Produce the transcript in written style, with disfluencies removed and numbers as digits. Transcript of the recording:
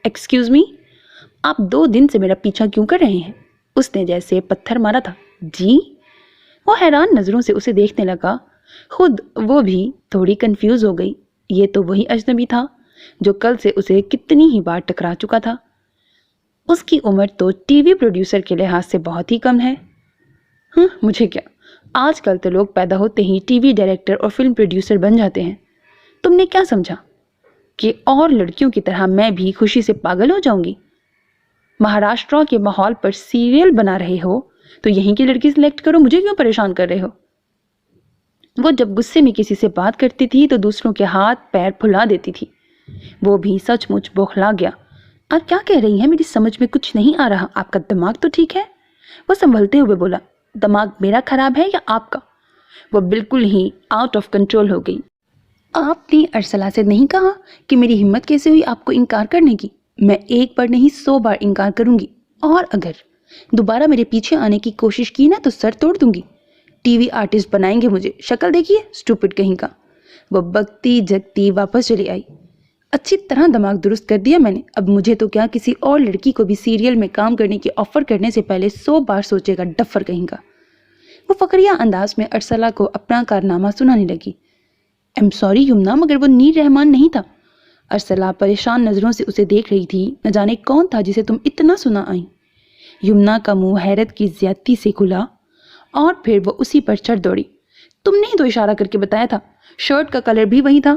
Excuse me, آپ 2 دن سے میرا پیچھا کیوں کر رہے ہیں؟ اس نے جیسے پتھر مارا تھا۔ جی؟ وہ حیران نظروں سے اسے دیکھنے لگا، خود وہ بھی تھوڑی کنفیوز ہو گئی۔ یہ تو وہی اجنبی تھا جو کل سے اسے کتنی ہی بار ٹکرا چکا تھا۔ اس کی عمر تو ٹی وی پروڈیوسر کے لحاظ سے بہت ہی کم ہے۔ مجھے کیا، آج کل تو لوگ پیدا ہوتے ہی ٹی وی ڈائریکٹر اور فلم پروڈیوسر بن جاتے ہیں۔ تم نے کیا سمجھا کہ اور لڑکیوں کی طرح میں بھی خوشی سے پاگل ہو جاؤں گی؟ مہاراشٹر کے ماحول پر سیریل بنا رہے ہو تو یہیں کی لڑکی سلیکٹ کرو، مجھے کیوں پریشان کر رہے ہو؟ وہ جب غصے میں کسی سے بات کرتی تھی تو دوسروں کے ہاتھ پیر پھلا دیتی تھی۔ وہ بھی سچ مچ بوکھلا گیا۔ آپ کیا کہہ رہی ہیں؟ میری سمجھ میں کچھ نہیں آ رہا۔ آپ کا دماغ تو ٹھیک ہے؟ وہ سنبھلتے ہوئے بولا۔ دماغ میرا خراب ہے یا آپ کا؟ وہ بالکل ہی آؤٹ آف کنٹرول ہو گئی۔ آپ نے ارسلہ سے نہیں کہا کہ میری ہمت کیسے ہوئی آپ کو انکار کرنے کی؟ میں 1 بار نہیں 100 بار انکار کروں گی، اور اگر دوبارہ میرے پیچھے آنے کی کوشش کی نا تو سر توڑ دوں گی۔ ٹی وی آرٹسٹ بنائیں گے مجھے، شکل دیکھیے، اسٹوپڈ کہیں کا۔ وہ بگتی جگتی واپس چلی آئی۔ اچھی طرح دماغ درست کر دیا میں نے، اب مجھے تو کیا کسی اور لڑکی کو بھی سیریل میں کام کرنے کی آفر کرنے سے پہلے 100 بار سوچے گا، ڈفر کہیں کا۔ وہ فقریہ انداز میں ارسلہ کو اپنا کارنامہ سنانے لگی۔ ایم سوری یمنا، مگر وہ نیر رحمان نہیں تھا۔ ارسلہ پریشان نظروں سے اسے دیکھ رہی تھی۔ نہ جانے کون تھا جسے تم اتنا سنا آئی؟ یمنا کا منہ حیرت کی زیادتی سے کھلا اور پھر وہ اسی پر چڑھ دوڑی۔ تم نے ہی تو اشارہ کر کے بتایا تھا، شرٹ کا کلر بھی وہی تھا،